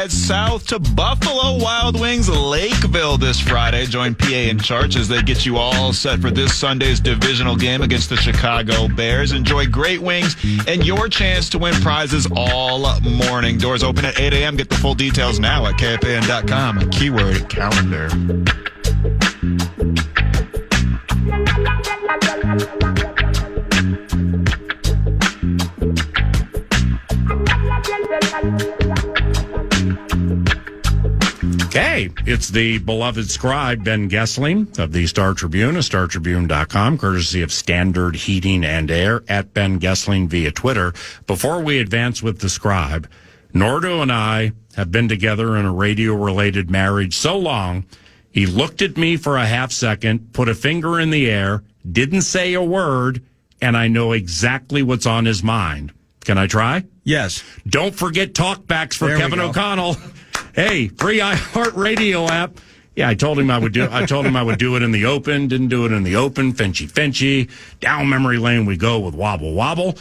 head south to Buffalo Wild Wings Lakeville this Friday. Join PA in charge as they get you all set for this Sunday's divisional game against the Chicago Bears. Enjoy great wings and your chance to win prizes all morning. Doors open at 8 a.m. Get the full details now at KFAN.com. Keyword calendar. Okay, it's the beloved scribe, Ben Goessling of the Star Tribune, StarTribune.com, courtesy of Standard Heating and Air, at Ben Goessling via Twitter. Before we advance with the scribe, Nordo and I have been together in a radio-related marriage so long, he looked at me for a half second, put a finger in the air, didn't say a word, and I know exactly what's on his mind. Can I try? Yes. Don't forget talkbacks for Kevin O'Connell. Hey, free iHeartRadio app. Yeah, I told him I would do it in the open. Didn't do it in the open. Finchy. Down memory lane we go with wobble. We play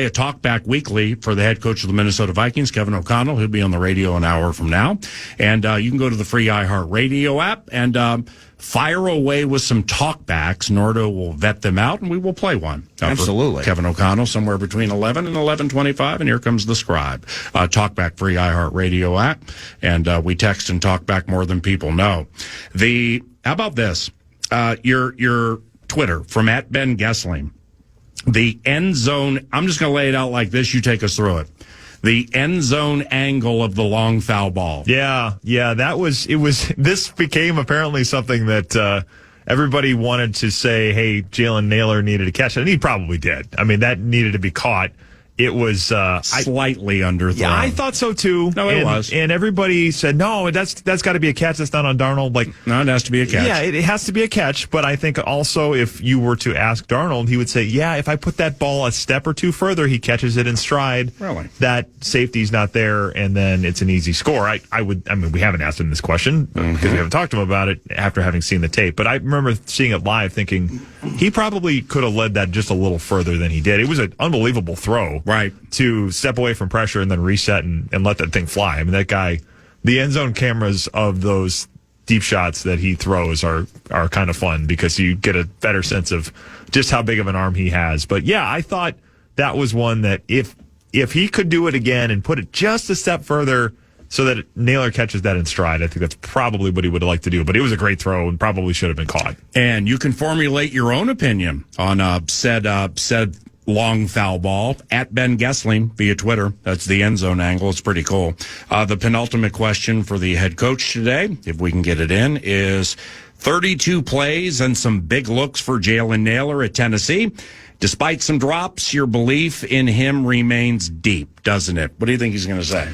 a talkback weekly for the head coach of the Minnesota Vikings, Kevin O'Connell. He'll be on the radio an hour from now. And you can go to the free iHeartRadio app and fire away with some talkbacks. Nordo will vet them out, and we will play one. Absolutely. Kevin O'Connell, somewhere between 11 and 11:25, and here comes the scribe. Talkback, free iHeartRadio app, and we text and talk back more than people know. How about this? Your Twitter, from @Ben Goessling. The end zone, I'm just going to lay it out like this. You take us through it. The end zone angle of the long foul ball. Yeah, this became apparently something that everybody wanted to say, hey, Jalen Nailor needed to catch it, and he probably did. I mean, that needed to be caught. It was slightly underthrown. Yeah, I thought so too. No, it was. And everybody said, no, that's got to be a catch. That's not on Darnold. Like, no, it has to be a catch. Yeah, it has to be a catch. But I think also if you were to ask Darnold, he would say, yeah, if I put that ball a step or two further, he catches it in stride. Really? That safety's not there, and then it's an easy score. I mean, we haven't asked him this question because we haven't talked to him about it after having seen the tape. But I remember seeing it live thinking he probably could have led that just a little further than he did. It was an unbelievable throw. Right. To step away from pressure and then reset and let that thing fly. I mean, that guy, the end zone cameras of those deep shots that he throws are kind of fun because you get a better sense of just how big of an arm he has. But yeah, I thought that was one that if he could do it again and put it just a step further so that Nailor catches that in stride, I think that's probably what he would like to do. But it was a great throw and probably should have been caught. And you can formulate your own opinion on said long foul ball at Ben Goessling via Twitter. That's the end zone angle. It's pretty cool. The penultimate question for the head coach today, if we can get it in, is 32 plays and some big looks for Jalen Nailor at Tennessee. Despite some drops, your belief in him remains deep, doesn't it? What do you think he's going to say?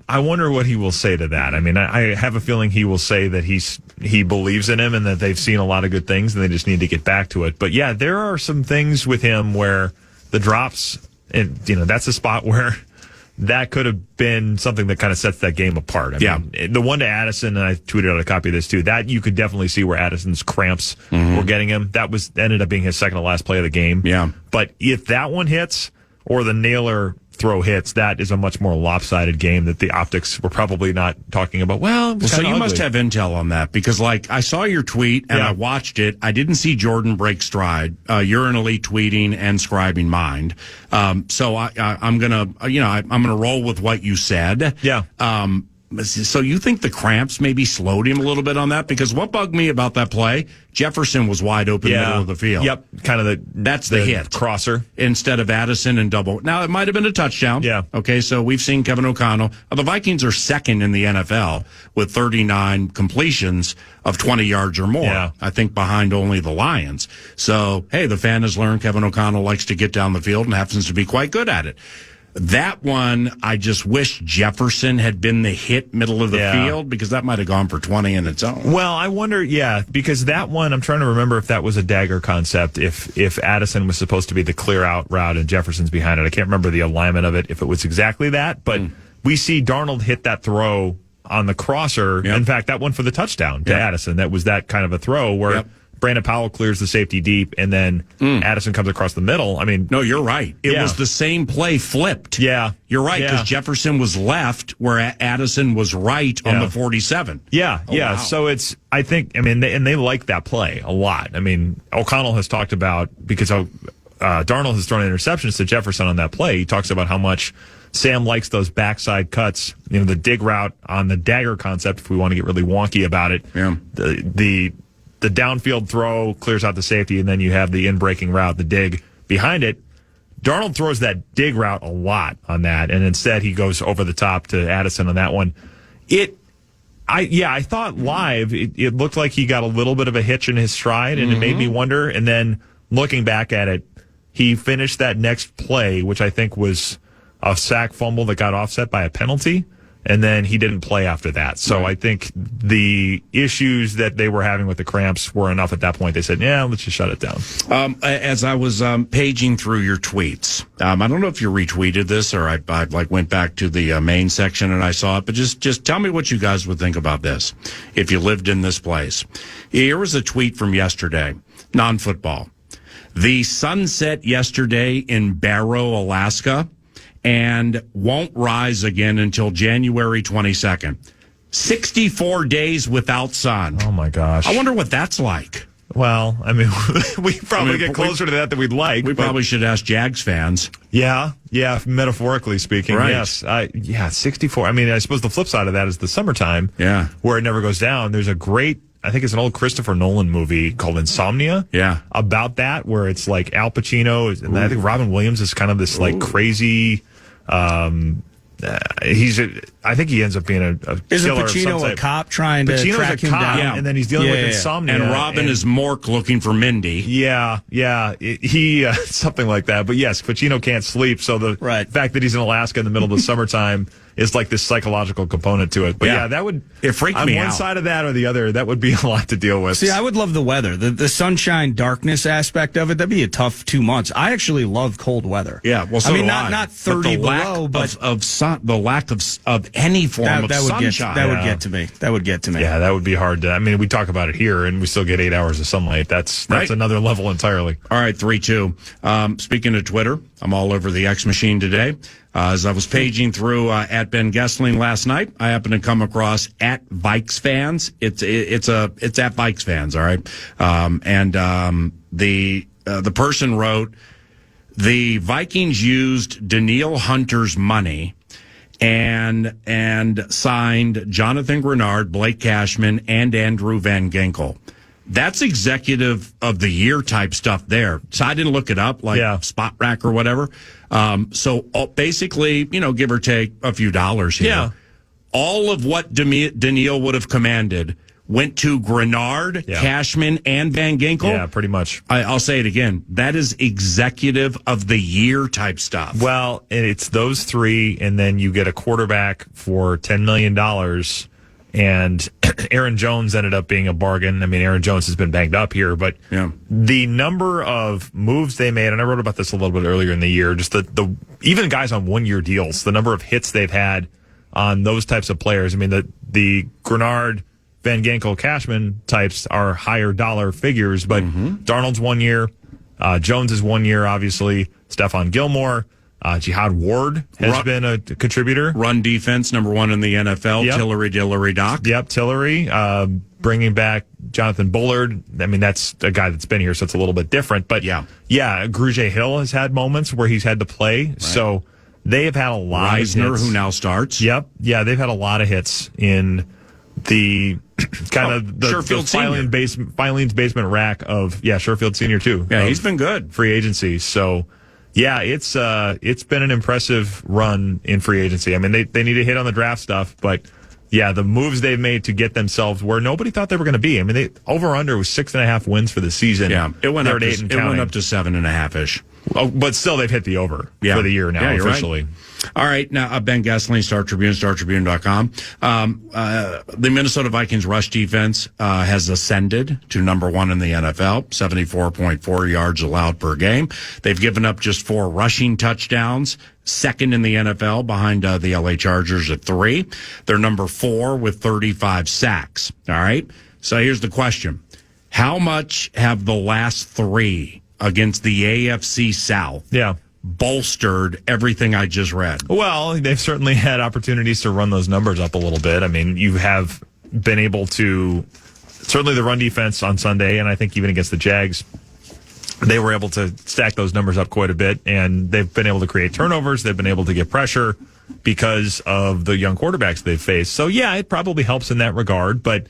I wonder what he will say to that. I mean, I have a feeling he will say that he believes in him and that they've seen a lot of good things and they just need to get back to it. But yeah, there are some things with him where the drops, and that's a spot where that could have been something that kind of sets that game apart. I mean, the one to Addison, and I tweeted out a copy of this too, that you could definitely see where Addison's cramps were getting him. That ended up being his second to last play of the game. Yeah. But if that one hits or the Nailor throw hits, that is a much more lopsided game that the optics were probably not talking about. So you must have intel on that because, I saw your tweet and I watched it. I didn't see Jordan break stride. You're an elite tweeting and scribing mind. So I'm gonna roll with what you said. Yeah. So you think the cramps maybe slowed him a little bit on that? Because what bugged me about that play, Jefferson was wide open middle of the field. Yep, kind of that's the hit. Crosser. Instead of Addison and double. Now, it might have been a touchdown. Yeah. Okay, so we've seen Kevin O'Connell. The Vikings are second in the NFL with 39 completions of 20 yards or more. Yeah. I think behind only the Lions. So, hey, the fan has learned Kevin O'Connell likes to get down the field and happens to be quite good at it. That one, I just wish Jefferson had been the hit middle of the field because that might have gone for 20 in its own. Well, I wonder, because that one, I'm trying to remember if that was a dagger concept, if Addison was supposed to be the clear out route and Jefferson's behind it. I can't remember the alignment of it, if it was exactly that, but we see Darnold hit that throw on the crosser. Yep. In fact, that one for the touchdown to Addison, that was that kind of a throw where Brandon Powell clears the safety deep, and then Addison comes across the middle. I mean, no, you're right. It was the same play flipped. Yeah. You're right, because Jefferson was left where Addison was right on the 47. Yeah, Wow. So I think, they like that play a lot. I mean, O'Connell has talked about, because Darnold has thrown interceptions to Jefferson on that play. He talks about how much Sam likes those backside cuts, the dig route on the dagger concept, if we want to get really wonky about it. Yeah. The downfield throw clears out the safety, and then you have the in-breaking route, the dig behind it. Darnold throws that dig route a lot on that, and instead he goes over the top to Addison on that one. I thought live, it looked like he got a little bit of a hitch in his stride, and it made me wonder. And then looking back at it, he finished that next play, which I think was a sack fumble that got offset by a penalty, and then he didn't play after that. So I think the issues that they were having with the cramps were enough at that point. They said, let's just shut it down. As I was paging through your tweets, I don't know if you retweeted this or I went back to the main section and I saw it, but just tell me what you guys would think about this if you lived in this place. Here was a tweet from yesterday, non-football. The sun set yesterday in Barrow, Alaska, and won't rise again until January 22nd. 64 days without sun. Oh, my gosh. I wonder what that's like. Well, we probably get closer to that than we'd like. We probably should ask Jags fans. Yeah, metaphorically speaking, right. Yes. 64. I suppose the flip side of that is the summertime, where it never goes down. There's a great, I think it's an old Christopher Nolan movie called Insomnia. Yeah. About that, where it's like Al Pacino, and I think Robin Williams is kind of this like crazy. I think he ends up being a Isn't killer Pacino a cop trying to track him down? And then he's dealing with insomnia. And Robin is Mork looking for Mindy. He something like that. But yes, Pacino can't sleep, so the fact that he's in Alaska in the middle of the summertime is like this psychological component to it. But that would freak on me one out. side of that or the other. That would be a lot to deal with. See, I would love the weather, the sunshine darkness aspect of it. That'd be a tough 2 months. I actually love cold weather. Yeah, well, so not 30 below, but the lack of any form of sunshine. That would get to me. That would get to me. Yeah, that would be hard to. We talk about it here, and we still get 8 hours of sunlight. That's another level entirely. All right, 3-2. Speaking of Twitter, I'm all over the X machine today. As I was paging through at Ben Goessling last night, I happened to come across at Vikes fans. It's at Vikes fans. All right, the person wrote, the Vikings used Danielle Hunter's money and signed Jonathan Grenard, Blake Cashman, and Andrew Van Ginkel. That's executive of the year type stuff there. So I didn't look it up, like Spot Rack or whatever. So basically, give or take a few dollars here. Yeah. All of what Danielle would have commanded went to Grenard, Cashman, and Van Ginkel. Yeah, pretty much. I'll say it again. That is executive of the year type stuff. Well, and it's those three, and then you get a quarterback for $10 million. And Aaron Jones ended up being a bargain. Aaron Jones has been banged up here, but the number of moves they made, and I wrote about this a little bit earlier in the year, just the even guys on 1-year deals, the number of hits they've had on those types of players. The Grenard, Van Ginkel, Cashman types are higher dollar figures, but Darnold's 1 year, Jones is 1 year, obviously, Stephon Gilmore. Jihad Ward has been a contributor. Run defense, number one in the NFL. Yep. Tillery, Doc. Yep, Tillery. Bringing back Jonathan Bullard. That's a guy that's been here, so it's a little bit different. But Grugier Hill has had moments where he's had to play. Right. So they have had a lot Reisner, of hits. Who now starts. Yep. Yeah, they've had a lot of hits in the kind of the Filene's basement rack of Sherfield Senior too. Yeah, he's been good. Free agency. So it's been an impressive run in free agency. They need to hit on the draft stuff, but the moves they've made to get themselves where nobody thought they were going to be. They over under was 6.5 wins for the season. Yeah, it went up to 7.5-ish. Oh, but still, they've hit the over for the year now officially. Right. All right, now Ben Goessling, Star Tribune, StarTribune.com. The Minnesota Vikings rush defense has ascended to number one in the NFL, 74.4 yards allowed per game. They've given up just 4 rushing touchdowns, second in the NFL behind the LA Chargers at 3. They're number 4 with 35 sacks. All right, so here's the question. How much have the last 3 against the AFC South bolstered everything I just read? Well, they've certainly had opportunities to run those numbers up a little bit. I mean, you have been able to, certainly the run defense on Sunday, and I think even against the Jags, they were able to stack those numbers up quite a bit, and they've been able to create turnovers. They've been able to get pressure because of the young quarterbacks they've faced. So, yeah, it probably helps in that regard. But,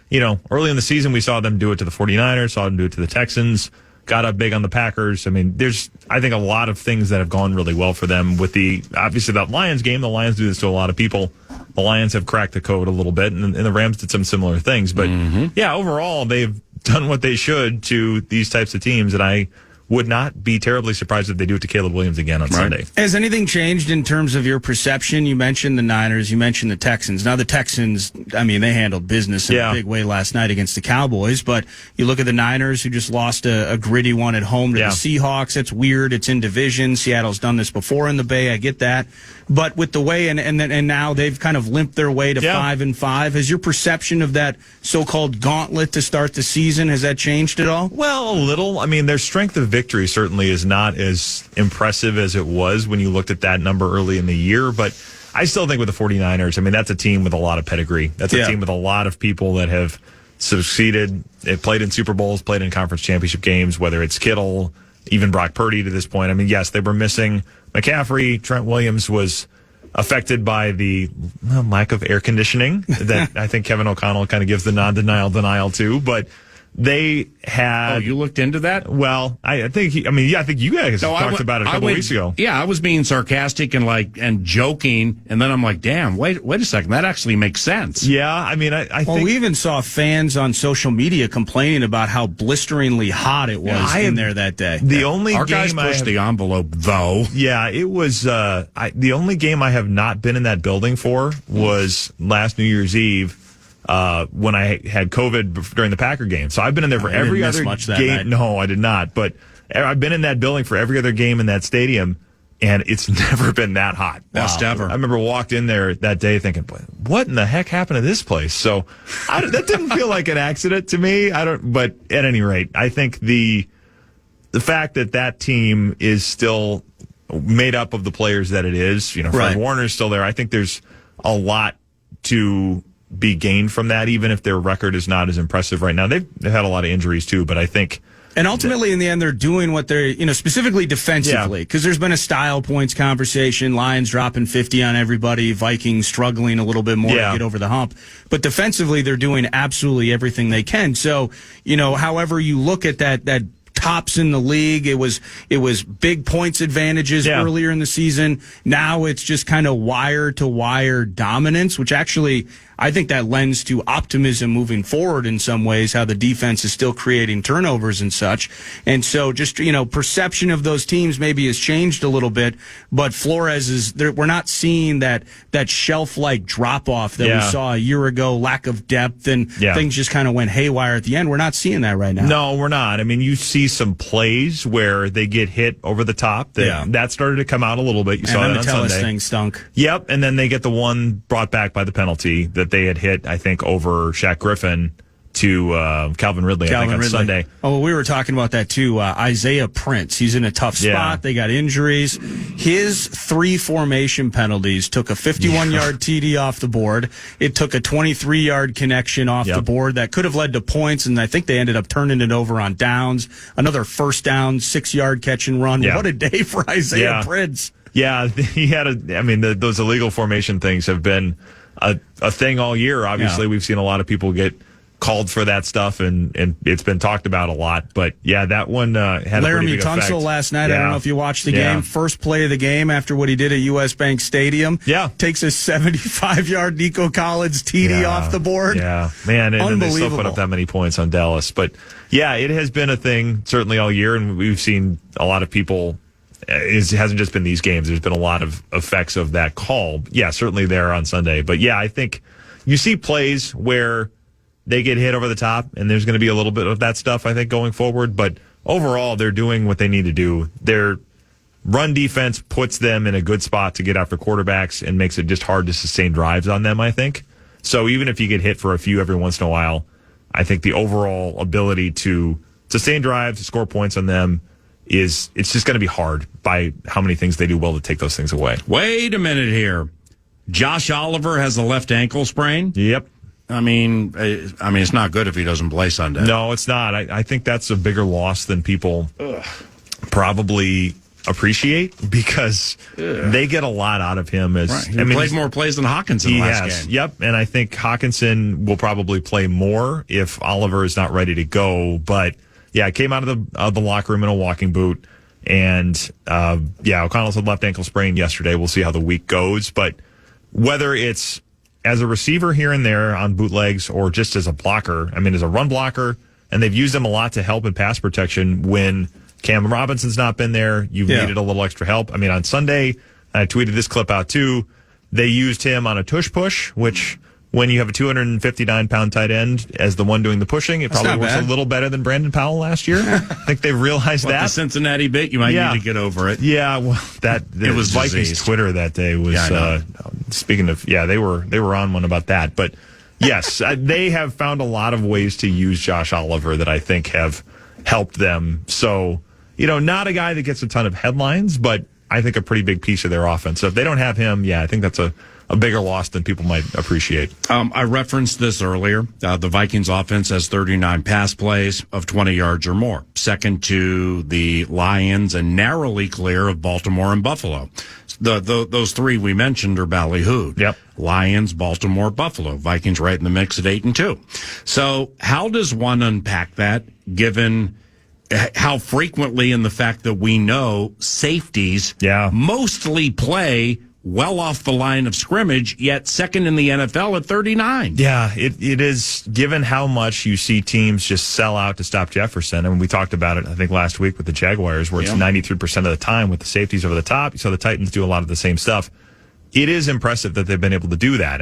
you know, early in the season, we saw them do it to the 49ers, saw them do it to the Texans, got up big on the Packers. I mean, there's, I think, a lot of things that have gone really well for them with obviously that Lions game. The Lions do this to a lot of people. The Lions have cracked the code a little bit, and the Rams did some similar things. But, yeah, overall, they've done what they should to these types of teams, and I would not be terribly surprised if they do it to Caleb Williams again on Sunday. Has anything changed in terms of your perception? You mentioned the Niners, you mentioned the Texans. Now the Texans, I mean, they handled business in a big way last night against the Cowboys, but you look at the Niners, who just lost a gritty one at home to the Seahawks. That's weird. It's in division. Seattle's done this before in the Bay. I get that. But with the way, and now they've kind of limped their way to 5-5. Has your perception of that so-called gauntlet to start the season, has that changed at all? Well, a little. I mean, their strength of victory certainly is not as impressive as it was when you looked at that number early in the year. But I still think with the 49ers, I mean, that's a team with a lot of pedigree. That's a team with a lot of people that have succeeded. They've played in Super Bowls, played in conference championship games, whether it's Kittle, even Brock Purdy to this point. I mean, yes, they were missing McCaffrey. Trent Williams was affected by the lack of air conditioning that I think Kevin O'Connell kind of gives the denial to. But they had... Oh, you looked into that? Well, I think I think you guys talked about it a couple weeks ago. Yeah, I was being sarcastic and joking, and then I'm like, damn, wait a second, that actually makes sense. Yeah, I mean, I think... we even saw fans on social media complaining about how blisteringly hot it was in there that day. Our guys pushed the envelope, though. Yeah, it was... the only game I have not been in that building for was last New Year's Eve, when I had COVID during the Packer game. So I've been in there for every other game. No, I did not. But I've been in that building for every other game in that stadium, and it's never been that hot. Best ever. I remember walked in there that day thinking, what in the heck happened to this place? So that didn't feel like an accident to me. But at any rate, I think the fact that team is still made up of the players that it is, you know, Fred Warner's still there. I think there's a lot to be gained from that, even if their record is not as impressive right now. They've had a lot of injuries too, but I think... And ultimately, in the end, they're doing what they're, specifically defensively, because there's been a style points conversation, Lions dropping 50 on everybody, Vikings struggling a little bit more to get over the hump. But defensively, they're doing absolutely everything they can. So, however you look at that tops in the league. It was big points advantages earlier in the season. Now it's just kind of wire to wire dominance, which actually I think that lends to optimism moving forward in some ways, how the defense is still creating turnovers and such. And so just, perception of those teams maybe has changed a little bit, but Flores we're not seeing that shelf-like drop-off that we saw a year ago, lack of depth, and things just kind of went haywire at the end. We're not seeing that right now. No, we're not. I mean, you see some plays where they get hit over the top. That started to come out a little bit. You saw that on Sunday. The thing stunk. Yep, and then they get the one brought back by the penalty that they had hit, I think, over Shaq Griffin to Calvin Ridley, on Sunday. Oh, well, we were talking about that too. Isaiah Prince, he's in a tough spot. They got injuries. His 3 formation penalties took a 51-yard TD off the board. It took a 23-yard connection off the board that could have led to points, and I think they ended up turning it over on downs. Another first down, 6-yard catch and run. What a day for Isaiah Prince. Yeah, he had those illegal formation things have been a thing all year. Obviously, we've seen a lot of people get called for that stuff, and it's been talked about a lot. But that one had a pretty big effect. Laramie Tunsil last night. I don't know if you watched the game. First play of the game after what he did at U.S. Bank Stadium. Takes a 75-yard Nico Collins TD off the board. Yeah, man, and then they still put up that many points on Dallas. But it has been a thing certainly all year, and we've seen a lot of people. It hasn't just been these games. There's been a lot of effects of that call. Yeah, certainly there on Sunday. But I think you see plays where they get hit over the top, and there's going to be a little bit of that stuff, I think, going forward. But overall, they're doing what they need to do. Their run defense puts them in a good spot to get after quarterbacks and makes it just hard to sustain drives on them, I think. So even if you get hit for a few every once in a while, I think the overall ability to sustain drives, to score points on them, it's just going to be hard by how many things they do well to take those things away. Wait a minute here. Josh Oliver has a left ankle sprain? Yep. I mean, it's not good if he doesn't play Sunday. No, it's not. I think that's a bigger loss than people probably appreciate, because they get a lot out of him. He played more plays than Hawkinson last game. Yep, and I think Hawkinson will probably play more if Oliver is not ready to go. But yeah, it came out of the locker room in a walking boot, and O'Connell said left ankle sprain yesterday. We'll see how the week goes, but whether it's as a receiver here and there on bootlegs or just as a blocker, as a run blocker, and they've used him a lot to help in pass protection when Cam Robinson's not been there. You've needed a little extra help. On Sunday, I tweeted this clip out too. They used him on a tush push, which when you have a 259-pound tight end as the one doing the pushing, it probably works a little better than Brandon Powell last year. I think they've realized that. The Cincinnati bit, you might need to get over it. Yeah, well, it was Vikings diseased. Twitter that day was, speaking of, they were on one about that. But yes, they have found a lot of ways to use Josh Oliver that I think have helped them. So, not a guy that gets a ton of headlines, but I think a pretty big piece of their offense. So if they don't have him, I think that's a bigger loss than people might appreciate. I referenced this earlier. The Vikings offense has 39 pass plays of 20 yards or more, second to the Lions and narrowly clear of Baltimore and Buffalo. Those three we mentioned are ballyhooed. Yep. Lions, Baltimore, Buffalo. Vikings right in the mix at 8-2. So how does one unpack that, given how frequently, in the fact that we know safeties mostly play well off the line of scrimmage, yet second in the NFL at 39. Yeah, it is, given how much you see teams just sell out to stop Jefferson. And we talked about it, I think, last week with the Jaguars, where it's 93% of the time with the safeties over the top. You saw the Titans do a lot of the same stuff. It is impressive that they've been able to do that.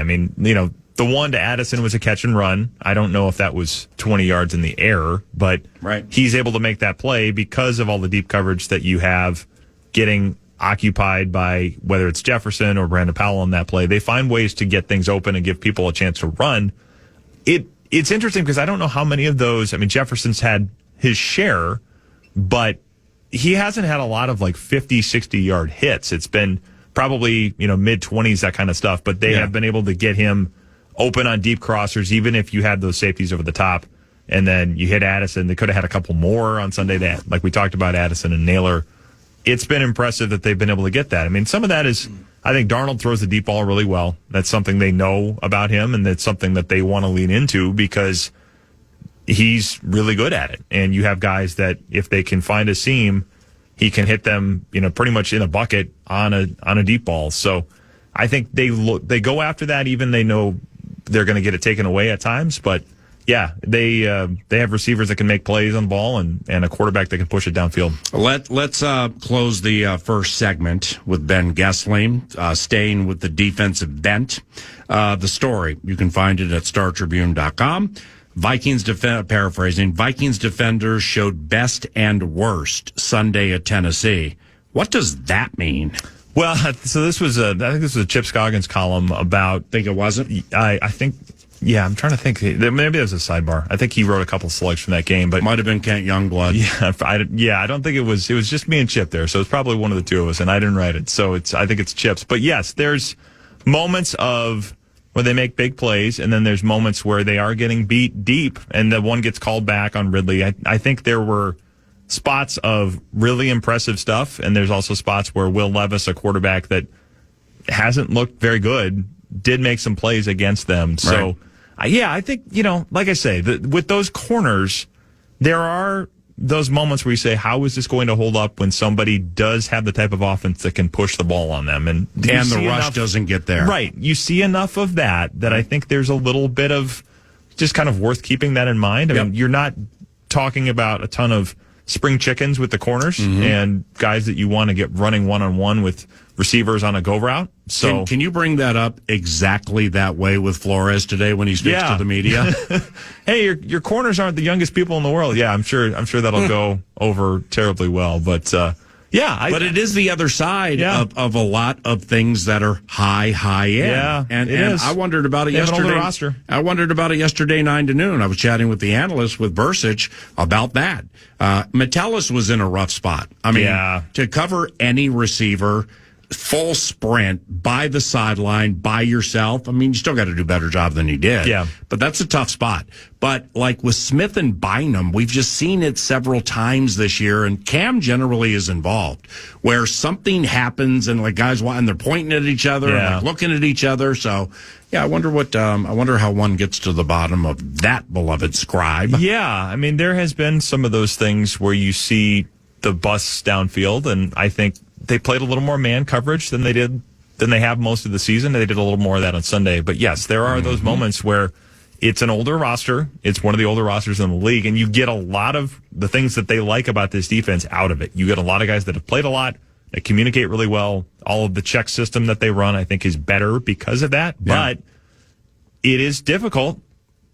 The one to Addison was a catch and run. I don't know if that was 20 yards in the air, but he's able to make that play because of all the deep coverage that you have getting occupied by, whether it's Jefferson or Brandon Powell on that play. They find ways to get things open and give people a chance to run. It's interesting because I don't know how many of those, Jefferson's had his share, but he hasn't had a lot of 50, 60-yard hits. It's been probably, mid-20s, that kind of stuff, but they have been able to get him open on deep crossers, even if you had those safeties over the top, and then you hit Addison. They could have had a couple more on Sunday, like we talked about, Addison and Naylor. It's been impressive that they've been able to get that. Some of that is, I think Darnold throws the deep ball really well. That's something they know about him, and that's something that they want to lean into because he's really good at it. And you have guys that, if they can find a seam, he can hit them, pretty much in a bucket on a deep ball. So I think they go after that, even they know they're going to get it taken away at times. But yeah, they have receivers that can make plays on the ball and a quarterback that can push it downfield. Let's close the first segment with Ben Goessling, staying with the defensive bent. The story, you can find it at StarTribune.com. Vikings defenders showed best and worst Sunday at Tennessee. What does that mean? Well, so I think this was a Chip Scoggins column about. Think it wasn't? I think. Yeah, I'm trying to think. Maybe there was a sidebar. I think he wrote a couple slugs from that game, but might have been Kent Youngblood. Yeah, I don't think it was. It was just me and Chip there, so it's probably one of the two of us, and I didn't write it. So I think it's Chip's. But yes, there's moments of where they make big plays, and then there's moments where they are getting beat deep, and the one gets called back on Ridley. I think there were spots of really impressive stuff, and there's also spots where Will Levis, a quarterback that hasn't looked very good, did make some plays against them. So, I think, like I say, with those corners, there are those moments where you say, how is this going to hold up when somebody does have the type of offense that can push the ball on them? And the rush doesn't get there. Right. You see enough of that I think there's a little bit of just kind of worth keeping that in mind. I mean, you're not talking about a ton of spring chickens with the corners and guys that you want to get running one-on-one with receivers on a go route. So can you bring that up exactly that way with Flores today when he speaks to the media? Hey, your corners aren't the youngest people in the world. Yeah, I'm sure that'll go over terribly well. But Yeah, but it is the other side of a lot of things that are high end. Yeah, and is. I wondered about it yesterday. An older roster. I wondered about it yesterday, 9 to noon. I was chatting with the analyst with Bursich about that. Metellus was in a rough spot. I mean, to cover any receiver, full sprint by the sideline by yourself. I mean, you still got to do a better job than he did. Yeah. But that's a tough spot. But like with Smith and Bynum, we've just seen it several times this year, and Cam generally is involved, where something happens and like guys and they're pointing at each other, and like looking at each other. So I wonder how one gets to the bottom of that beloved scribe. Yeah, I mean, there has been some of those things where you see the busts downfield, and I think they played a little more man coverage than they have most of the season. They did a little more of that on Sunday. But yes, there are those moments where it's an older roster. It's one of the older rosters in the league, and you get a lot of the things that they like about this defense out of it. You get a lot of guys that have played a lot, that communicate really well. All of the check system that they run, I think, is better because of that. Yeah. But it is difficult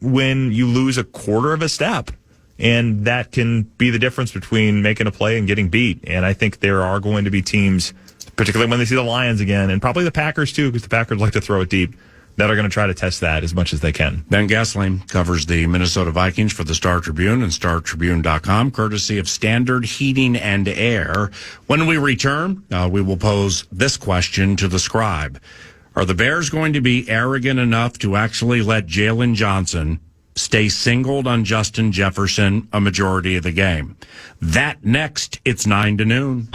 when you lose a quarter of a step. And that can be the difference between making a play and getting beat. And I think there are going to be teams, particularly when they see the Lions again, and probably the Packers too, because the Packers like to throw it deep, that are going to try to test that as much as they can. Ben Goessling covers the Minnesota Vikings for the Star Tribune and StarTribune.com, courtesy of Standard Heating and Air. When we return, we will pose this question to the scribe. Are the Bears going to be arrogant enough to actually let Jalen Johnson stay singled on Justin Jefferson a majority of the game? That next, it's 9 to noon.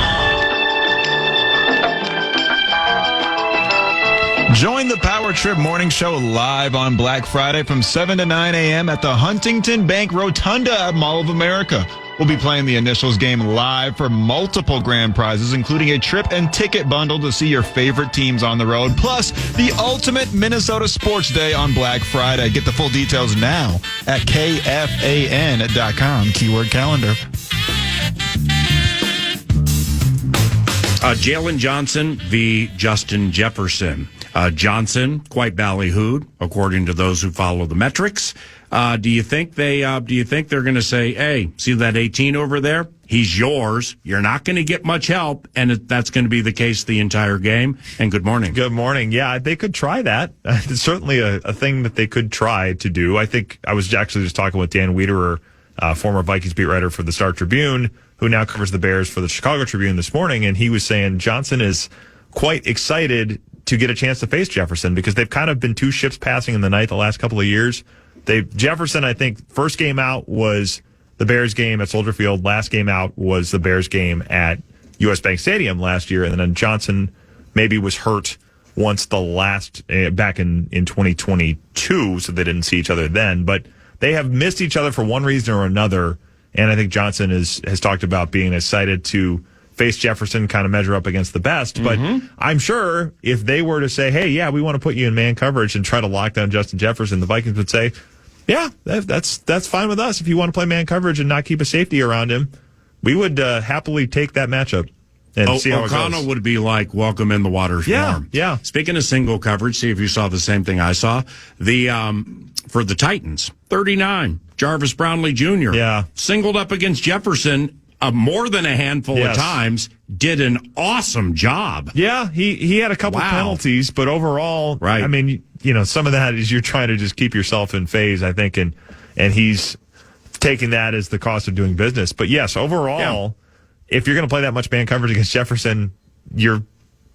Join the Power Trip Morning Show live on Black Friday from 7 to 9 a.m. at the Huntington Bank Rotunda at Mall of America. We'll be playing the Initials game live for multiple grand prizes, including a trip and ticket bundle to see your favorite teams on the road, plus the ultimate Minnesota Sports Day on Black Friday. Get the full details now at KFAN.com, keyword calendar. Jalen Johnson v. Justin Jefferson. Johnson, quite ballyhooed, according to those who follow the metrics. Do you think they're going to say, hey, see that 18 over there? He's yours. You're not going to get much help, and that's going to be the case the entire game. And good morning. Good morning. Yeah, they could try that. It's certainly a thing that they could try to do. I think I was actually just talking with Dan Wiederer, former Vikings beat writer for the Star Tribune, who now covers the Bears for the Chicago Tribune this morning, and he was saying Johnson is quite excited to get a chance to face Jefferson because they've kind of been two ships passing in the night the last couple of years. Jefferson, I think, first game out was the Bears game at Soldier Field. Last game out was the Bears game at U.S. Bank Stadium last year. And then Johnson maybe was hurt once the last, back in 2022, so they didn't see each other then. But they have missed each other for one reason or another. And I think Johnson has talked about being excited to face Jefferson, kind of measure up against the best. But I'm sure if they were to say, hey, yeah, we want to put you in man coverage and try to lock down Justin Jefferson, the Vikings would say, yeah, that's fine with us. If you want to play man coverage and not keep a safety around him, we would happily take that matchup and see how it goes. O'Connell would be like, welcome in the water's warm. Yeah. Speaking of single coverage, see if you saw the same thing I saw. For the Titans, 39, Jarvis Brownlee Jr. Yeah. Singled up against Jefferson more than a handful of times, did an awesome job. Yeah, he had a couple penalties, but overall, I mean, some of that is you're trying to just keep yourself in phase, I think, and he's taking that as the cost of doing business. But yes, overall, if you're going to play that much man coverage against Jefferson, you're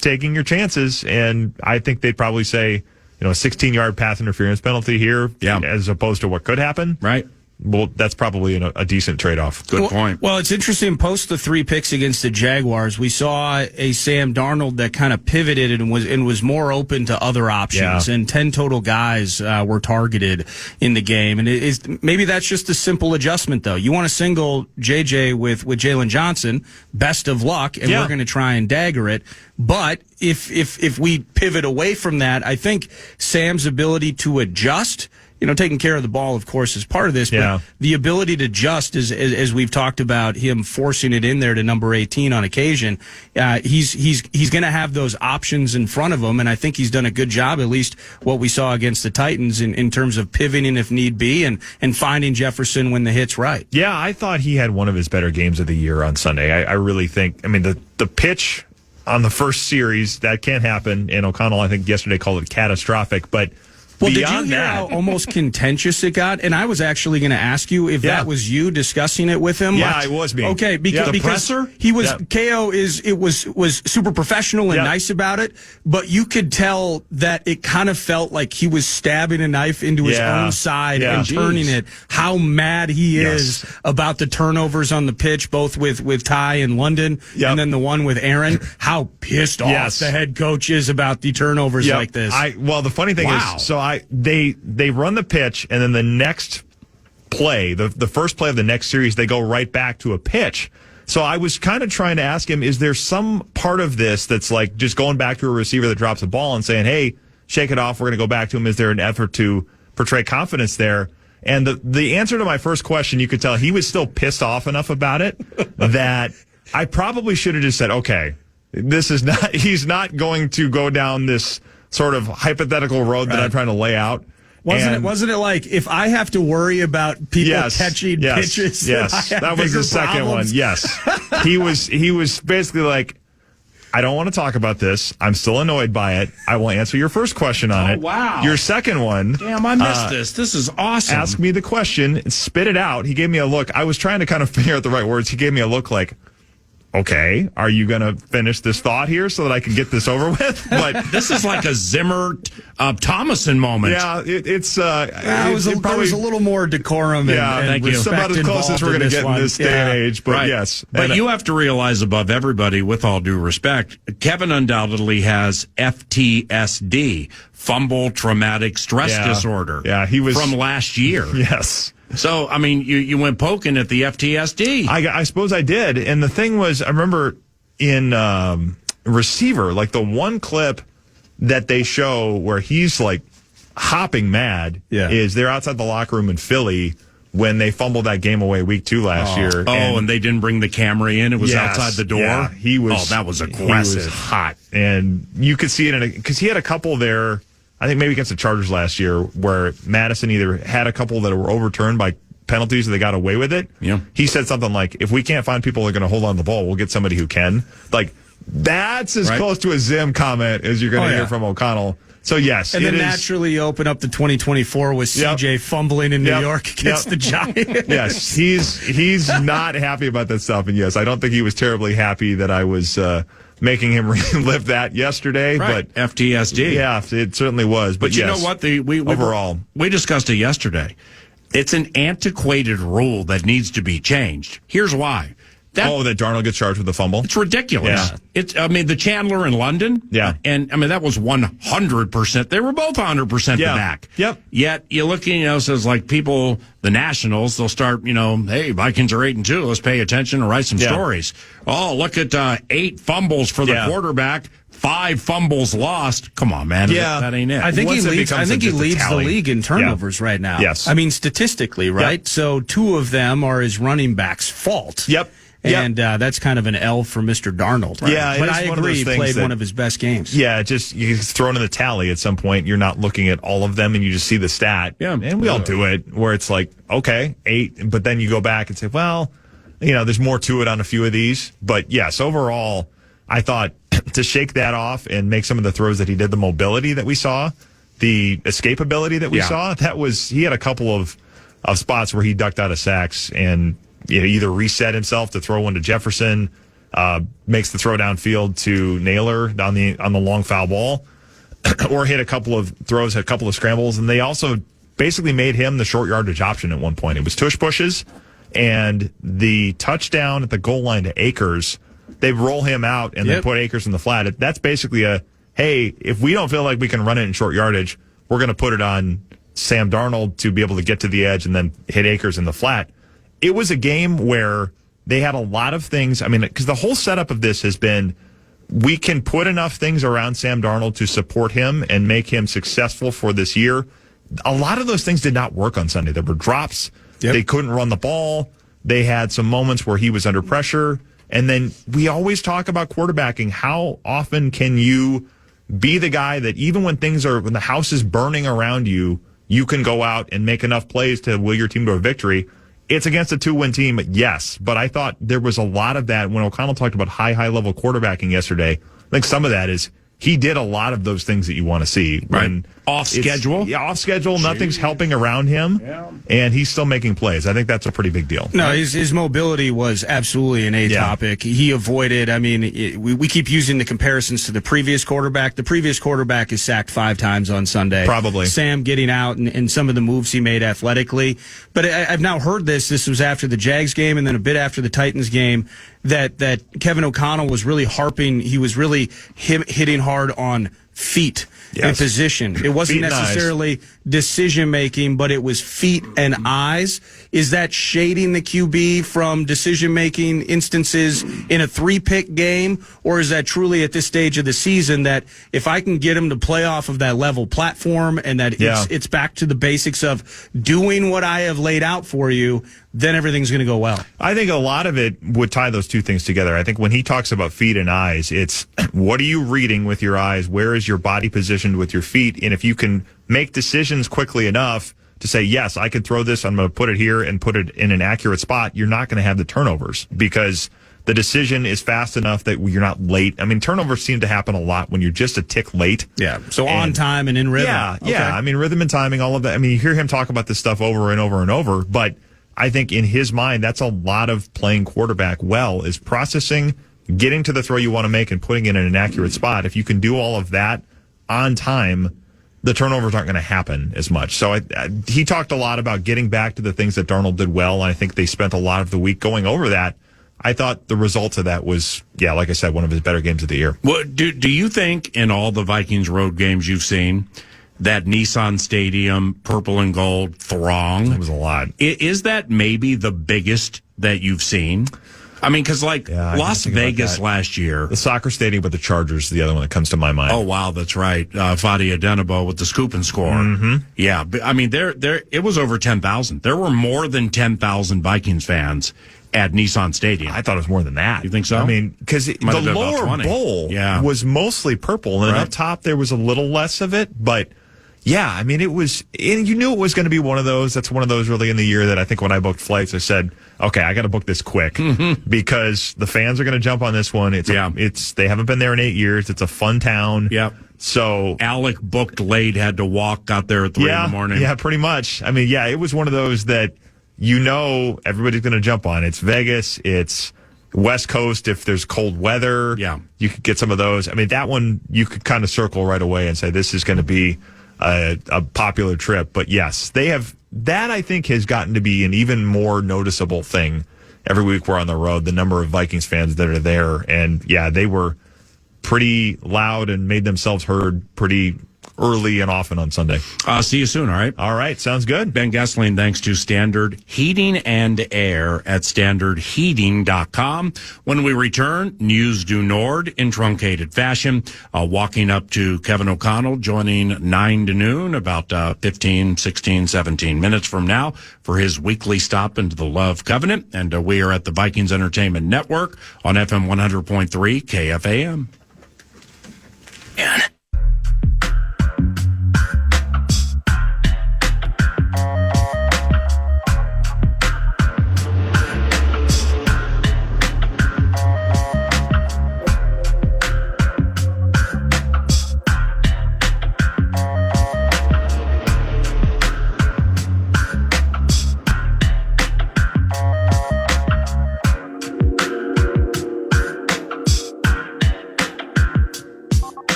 taking your chances, and I think they'd probably say, a 16-yard pass interference penalty here, as opposed to what could happen. Right. Well, that's probably a decent trade-off. Good point. Well, it's interesting. Post the 3 picks against the Jaguars, we saw a Sam Darnold that kind of pivoted and was more open to other options. And 10 total guys were targeted in the game. And maybe that's just a simple adjustment, though. You want to single JJ with Jalen Johnson, best of luck, and we're going to try and dagger it. But if we pivot away from that, I think Sam's ability to adjust taking care of the ball, of course, is part of this. Yeah. But the ability to just, as we've talked about, him forcing it in there to number 18 on occasion, he's going to have those options in front of him, and I think he's done a good job, at least what we saw against the Titans, in terms of pivoting if need be and finding Jefferson when the hit's right. Yeah, I thought he had one of his better games of the year on Sunday. I really think, the pitch on the first series, that can't happen, and O'Connell, I think, yesterday called it catastrophic, but well, did you hear how almost contentious it got? And I was actually going to ask you if that was you discussing it with him. Yeah, it was me. Okay, because he was KO was super professional and nice about it, but you could tell that it kind of felt like he was stabbing a knife into his own side and turning it. How mad he is about the turnovers on the pitch, both with Ty and London, and then the one with Aaron. How pissed off the head coach is about the turnovers like this. Well, the funny thing is, so they run the pitch, and then the next play, the first play of the next series, they go right back to a pitch. So I was kind of trying to ask him, is there some part of this that's like just going back to a receiver that drops a ball and saying, hey, shake it off, we're going to go back to him? Is there an effort to portray confidence there? And the answer to my first question, you could tell he was still pissed off enough about it that I probably should have just said, okay, he's not going to go down this sort of hypothetical road that I'm trying to lay out. Wasn't it like, if I have to worry about people catching pitches, that was the second one. Yes, he was basically like, I don't want to talk about this. I'm still annoyed by it. I will answer your first question on it. Wow. Your second one. Damn, I missed this. This is awesome. Ask me the question, spit it out. He gave me a look. I was trying to kind of figure out the right words. He gave me a look like, okay, are you going to finish this thought here so that I can get this over with? But this is like a Zimmer Thomason moment. Yeah, there was a little more decorum and it's about as close as we're going to get in this day and age. But yes. But you have to realize, above everybody, with all due respect, Kevin undoubtedly has FTSD, fumble traumatic stress disorder. Yeah, he was from last year. Yes. So, you went poking at the FTSD. I suppose I did. And the thing was, I remember in receiver, like the one clip that they show where he's like hopping mad is they're outside the locker room in Philly when they fumbled that game away week 2 last year. And they didn't bring the Camry in. It was outside the door. Yeah, he was. Oh, that was aggressive. He was hot. And you could see it because he had a couple there, I think maybe against the Chargers last year, where Madison either had a couple that were overturned by penalties or they got away with it. Yeah. He said something like, if we can't find people who are going to hold on to the ball, we'll get somebody who can. Like, that's as close to a Zim comment as you're going to hear from O'Connell. So, yes. And then naturally you open up the 2024 with CJ fumbling in New York against the Giants. Yes, he's not happy about that stuff. And, yes, I don't think he was terribly happy that I was making him relive that yesterday. Right. But FTSD. Yeah, it certainly was. But you know what? Overall. We discussed it yesterday. It's an antiquated rule that needs to be changed. Here's why. That Darnold gets charged with a fumble? It's ridiculous. Yeah. The Chandler in London. Yeah. And, that was 100%. They were both 100% the back. Yep. Yet, you look, says like people, the Nationals, they'll start, hey, Vikings are 8-2. Let's pay attention and write some stories. Oh, look at 8 fumbles for the quarterback. 5 fumbles lost. Come on, man. That ain't it. I think he leads the league in turnovers right now. Yes. Statistically, right? Yep. So 2 of them are his running back's fault. Yep. And that's kind of an L for Mr. Darnold. Right? Yeah, but I agree, he played one of his best games. Yeah, just he's thrown in the tally at some point. You're not looking at all of them, and you just see the stat. Yeah, and we all do it, where it's like, okay, 8, but then you go back and say, well, there's more to it on a few of these. But yes, overall, I thought to shake that off and make some of the throws that he did, the mobility that we saw, the escapability that we saw, he had a couple of spots where he ducked out of sacks and either reset himself to throw one to Jefferson, makes the throw downfield to Naylor on the long foul ball, or hit a couple of throws, had a couple of scrambles, and they also basically made him the short yardage option at one point. It was tush pushes, and the touchdown at the goal line to Akers, they roll him out and then put Akers in the flat. That's basically hey, if we don't feel like we can run it in short yardage, we're going to put it on Sam Darnold to be able to get to the edge and then hit Akers in the flat. It was a game where they had a lot of things. Because the whole setup of this has been, we can put enough things around Sam Darnold to support him and make him successful for this year. a lot of those things did not work on Sunday. There were drops. Yep. They couldn't run the ball. They had some moments where he was under pressure. And then we always talk about quarterbacking. How often can you be the guy that even when when the house is burning around you, you can go out and make enough plays to will your team to a victory? It's against a 2-win team, yes. But I thought there was a lot of that when O'Connell talked about high-level quarterbacking yesterday. I think some of that is he did a lot of those things that you want to see. Right. Off schedule? Yeah, off schedule. Nothing's helping around him. Yeah. And he's still making plays. I think that's a pretty big deal. No, his mobility was absolutely an A topic. He avoided, we keep using the comparisons to the previous quarterback. The previous quarterback is sacked 5 times on Sunday. Probably. Sam getting out and some of the moves he made athletically. But I've now heard this was after the Jags game and then a bit after the Titans game, that Kevin O'Connell was really he was really hitting hard on feet. Yes. And position. It wasn't necessarily decision making, but it was feet and eyes. Is that shading the QB from decision making instances in a 3-pick game, or is that truly at this stage of the season that if I can get him to play off of that level platform and that it's back to the basics of doing what I have laid out for you, then everything's going to go well? I think a lot of it would tie those two things together. I think when he talks about feet and eyes, it's what are you reading with your eyes? Where is your body positioned with your feet? And if you can make decisions quickly enough to say, yes, I could throw this, I'm going to put it here and put it in an accurate spot, you're not going to have the turnovers because the decision is fast enough that you're not late. I mean, turnovers seem to happen a lot when you're just a tick late. Yeah. So on time and in rhythm. Yeah. Okay. Yeah. I mean, rhythm and timing, all of that. I mean, you hear him talk about this stuff over and over and over, but I think in his mind, that's a lot of playing quarterback well is processing, getting to the throw you want to make and putting it in an accurate spot. If you can do all of that on time, the turnovers aren't going to happen as much. So he talked a lot about getting back to the things that Darnold did well. And I think they spent a lot of the week going over that. I thought the result of that was, like I said, one of his better games of the year. Well, do you think in all the Vikings road games you've seen, that Nissan Stadium purple and gold throng? It was a lot. Is that maybe the biggest that you've seen? I mean, because Las Vegas last year. The soccer stadium with the Chargers is the other one that comes to my mind. Oh, wow, that's right. Fadi Adenabo with the scoop and score. Mm-hmm. Yeah, but, I mean, it was over 10,000. There were more than 10,000 Vikings fans at Nissan Stadium. I thought it was more than that. You think so? I mean, because the lower bowl was mostly purple, and up top there was a little less of it, but... Yeah, I mean, it was, and you knew it was going to be one of those. That's one of those really in the year that I think when I booked flights, I said, okay, I got to book this quick because the fans are going to jump on this one. They haven't been there in 8 years. It's a fun town. Yep. So Alec booked late, had to walk, got there at 3 in the morning. Yeah, pretty much. I mean, it was one of those that everybody's going to jump on. It's Vegas. It's West Coast. If there's cold weather, you could get some of those. I mean, that one you could kind of circle right away and say this is going to be a popular trip. But yes, they have that. I think has gotten to be an even more noticeable thing every week we're on the road. The number of Vikings fans that are there, and they were pretty loud and made themselves heard pretty early and often on Sunday. See you soon. All right, sounds good. Ben Goessling, thanks to Standard Heating and Air at standardheating.com. When we return, News du Nord in truncated fashion, walking up to Kevin O'Connell, joining 9 to noon, about 15, 16, 17 minutes from now for his weekly stop into the Love Covenant. And we are at the Vikings Entertainment Network on FM 100.3 KFAN.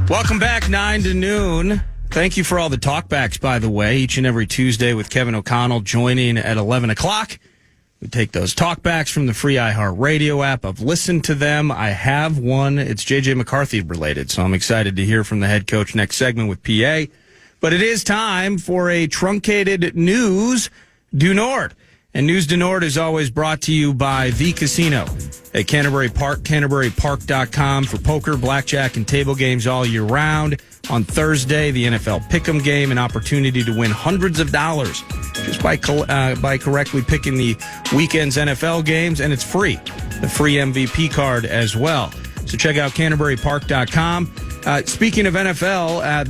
Welcome back, 9 to noon. Thank you for all the talkbacks, by the way, each and every Tuesday with Kevin O'Connell joining at 11 o'clock. We take those talkbacks from the free iHeartRadio app. I've listened to them. I have one. It's J.J. McCarthy related, so I'm excited to hear from the head coach next segment with PA. But it is time for a truncated News du Nord. And News du Nord is always brought to you by The Casino at Canterbury Park, CanterburyPark.com for poker, blackjack, and table games all year round. On Thursday, the NFL Pick'em game, an opportunity to win hundreds of dollars just by correctly picking the weekend's NFL games, and it's free. The free MVP card as well. So check out CanterburyPark.com. Speaking of NFL,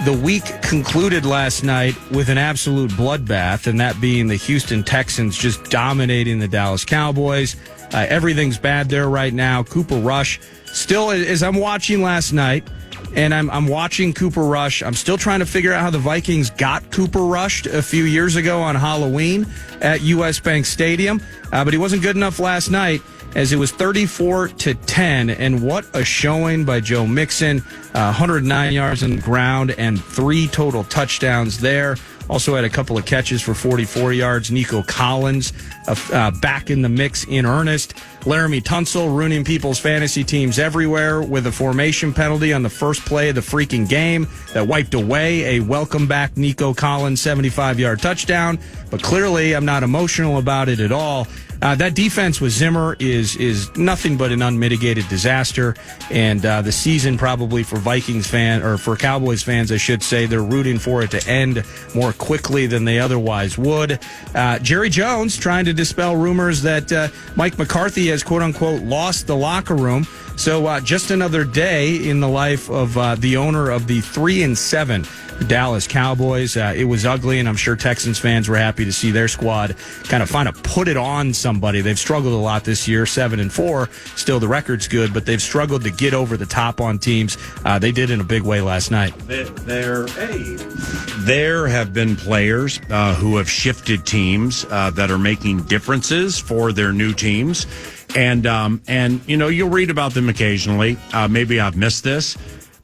the week concluded last night with an absolute bloodbath, and that being the Houston Texans just dominating the Dallas Cowboys. Everything's bad there right now. Cooper Rush, still, as I'm watching last night, and I'm watching Cooper Rush, I'm still trying to figure out how the Vikings got Cooper rushed a few years ago on Halloween at US Bank Stadium, but he wasn't good enough last night, as it was 34-10, and what a showing by Joe Mixon. 109 yards on the ground and 3 total touchdowns there. Also had a couple of catches for 44 yards. Nico Collins back in the mix in earnest. Laramie Tunsil ruining people's fantasy teams everywhere with a formation penalty on the first play of the freaking game that wiped away a welcome back Nico Collins 75-yard touchdown. But clearly I'm not emotional about it at all. That defense with Zimmer is nothing but an unmitigated disaster, and the season probably for for Cowboys fans, I should say, they're rooting for it to end more quickly than they otherwise would. Jerry Jones trying to dispel rumors that Mike McCarthy has quote unquote lost the locker room. So just another day in the life of the owner of the 3-7 Dallas Cowboys. It was ugly, and I'm sure Texans fans were happy to see their squad kind of find to put it on somebody. They've struggled a lot this year, 7-4. Still, the record's good, but they've struggled to get over the top on teams. They did in a big way last night. There have been players who have shifted teams that are making differences for their new teams. And you know, you'll read about them occasionally. Maybe I've missed this,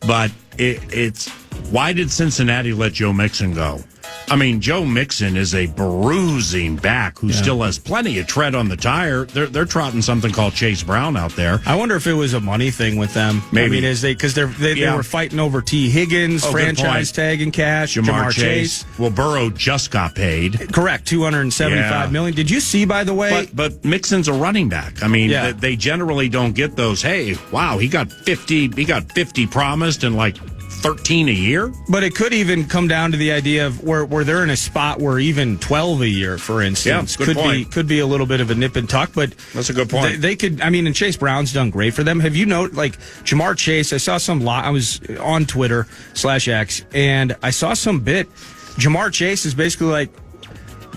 but it's why did Cincinnati let Joe Mixon go? I mean, Joe Mixon is a bruising back who still has plenty of tread on the tire. They're trotting something called Chase Brown out there. I wonder if it was a money thing with them. Maybe. I mean, because they were fighting over T. Higgins, franchise tag and cash, Jamar Chase. Well, Burrow just got paid. Correct, $275 million. Did you see, by the way? But Mixon's a running back. I mean, they generally don't get those. Hey, wow, he got 50 promised and like 13 a year. But it could even come down to the idea of where they're in a spot where even 12 a year, for instance, could be a little bit of a nip and tuck. But that's a good point. They could. I mean, and Chase Brown's done great for them. Have you noted, like Jamar Chase? I saw I was on Twitter /X, and I saw some bit. Jamar Chase is basically like,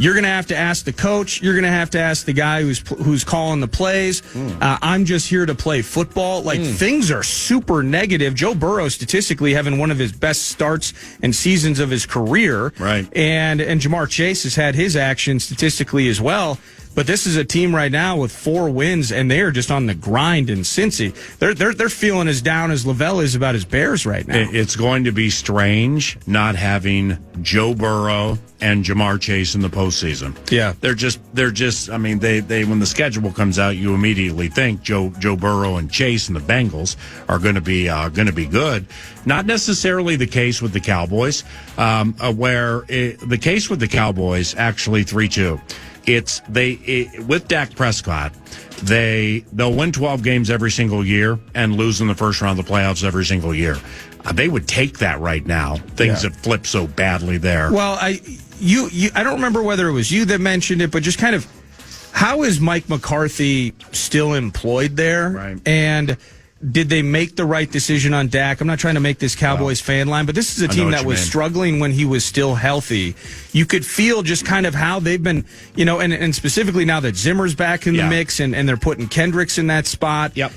you're going to have to ask the coach. You're going to have to ask the guy who's calling the plays. I'm just here to play football. Things are super negative. Joe Burrow statistically having one of his best starts and seasons of his career. Right. And Jamar Chase has had his action statistically as well. But this is a team right now with 4 wins, and they are just on the grind in Cincy. They're feeling as down as Lavelle is about his Bears right now. It's going to be strange not having Joe Burrow and Jamar Chase in the postseason. Yeah, they're just. I mean, they when the schedule comes out, you immediately think Joe Burrow and Chase and the Bengals are going to be good. Not necessarily the case with the Cowboys, the case with the Cowboys actually 3-2. With Dak Prescott, they'll win 12 games every single year and lose in the first round of the playoffs every single year. They would take that right now. Things have flipped so badly there. Well, I don't remember whether it was you that mentioned it, but just kind of how is Mike McCarthy still employed there? Right. And did they make the right decision on Dak? I'm not trying to make this Cowboys fan line, but this is a team that was struggling when he was still healthy. You could feel just kind of how they've been, and specifically now that Zimmer's back in the mix and they're putting Kendricks in that spot. Yep.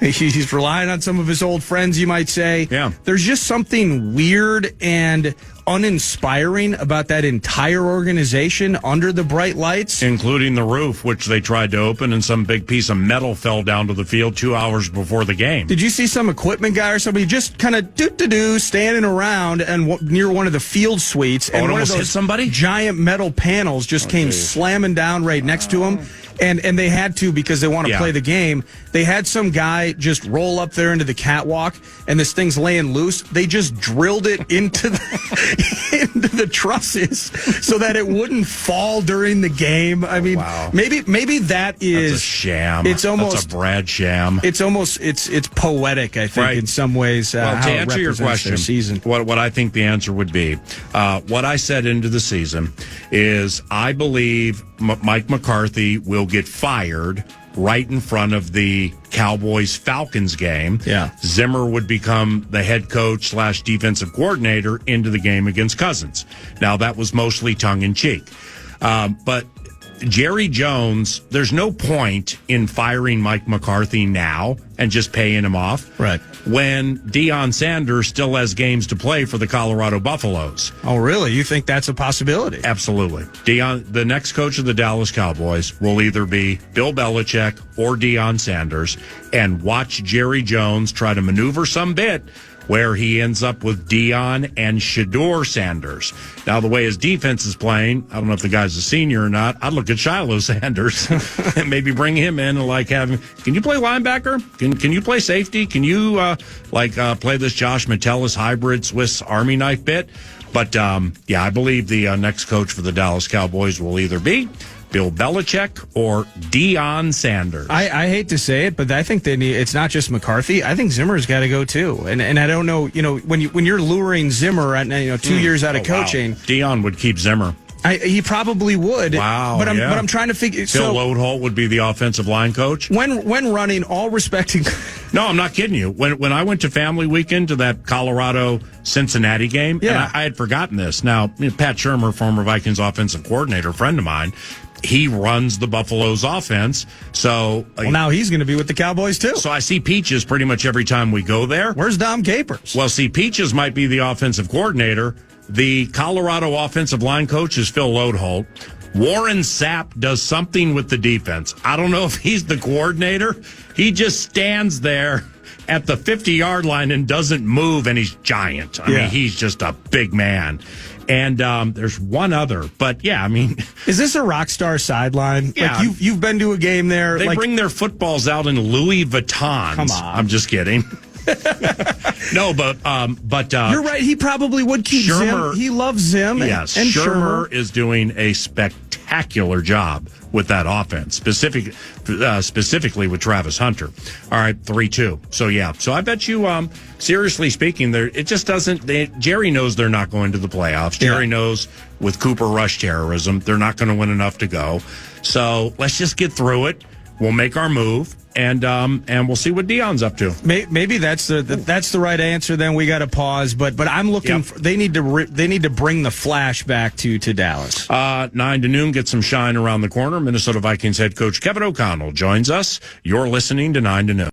He's relying on some of his old friends, you might say. Yeah. There's just something weird and uninspiring about that entire organization under the bright lights, including the roof, which they tried to open, and some big piece of metal fell down to the field 2 hours before the game. Did you see some equipment guy or somebody just kind of standing around and near one of the field suites, and one of those hit somebody? Giant metal panels just came slamming down right next to him? And they had to because they want to play the game. They had some guy just roll up there into the catwalk, and this thing's laying loose. They just drilled it into the trusses so that it wouldn't fall during the game. I mean, maybe that is that's a sham. It's almost that's a Brad sham. It's almost it's poetic, I think, in some ways. Well, how to answer your question, season. What I think the answer would be, what I said into the season is I believe Mike McCarthy will get fired right in front of the Cowboys-Falcons game. Yeah. Zimmer would become the head coach / defensive coordinator into the game against Cousins. Now, that was mostly tongue-in-cheek. But Jerry Jones, there's no point in firing Mike McCarthy now and just paying him off. Right. When Deion Sanders still has games to play for the Colorado Buffaloes. Oh, really? You think that's a possibility? Absolutely. The next coach of the Dallas Cowboys will either be Bill Belichick or Deion Sanders, and watch Jerry Jones try to maneuver some bit where he ends up with Deion and Shedeur Sanders. Now, the way his defense is playing, I don't know if the guy's a senior or not. I'd look at Shiloh Sanders and maybe bring him in and have him. Can you play linebacker? Can you play safety? Can you play this Josh Metellus hybrid Swiss Army knife bit? But I believe the next coach for the Dallas Cowboys will either be Bill Belichick or Deion Sanders. I hate to say it, but I think they need. It's not just McCarthy. I think Zimmer's got to go too. And I don't know. When you're luring Zimmer at 2 years out of coaching, Deion would keep Zimmer. He probably would. Wow. But I'm trying to figure. Phil Lodeholt would be the offensive line coach. When running, all respecting. No, I'm not kidding you. When I went to family weekend to that Colorado Cincinnati game, and I had forgotten this. Now, Pat Shurmur, former Vikings offensive coordinator, friend of mine, he runs the Buffalo's offense. So now he's going to be with the Cowboys too. So I see Peaches pretty much every time we go there. Where's Dom Capers? Well, see, Peaches might be the offensive coordinator. The Colorado offensive line coach is Phil Lodeholt. Warren Sapp does something with the defense. I don't know if he's the coordinator. He just stands there at the 50-yard line and doesn't move, and he's giant. I mean, he's just a big man. And there's one other, but is this a rock star sideline? Yeah, like you've been to a game there. They bring their footballs out in Louis Vuittons. Come on, I'm just kidding. No, but you're right. He probably would keep Shurmur, Zim. He loves Zim. Yes, and Shurmur is doing a spectacular job with that offense, specifically with Travis Hunter. All right, 3-2. So I bet you, seriously speaking, it just doesn't. Jerry knows they're not going to the playoffs. Jerry knows with Cooper Rush terrorism, they're not going to win enough to go. So let's just get through it. We'll make our move. And we'll see what Deion's up to. Maybe that's the right answer. Then we got to pause. But I'm looking. They need to bring the flash back to Dallas. 9 to noon. Get some shine around the corner. Minnesota Vikings head coach Kevin O'Connell joins us. You're listening to 9 to noon.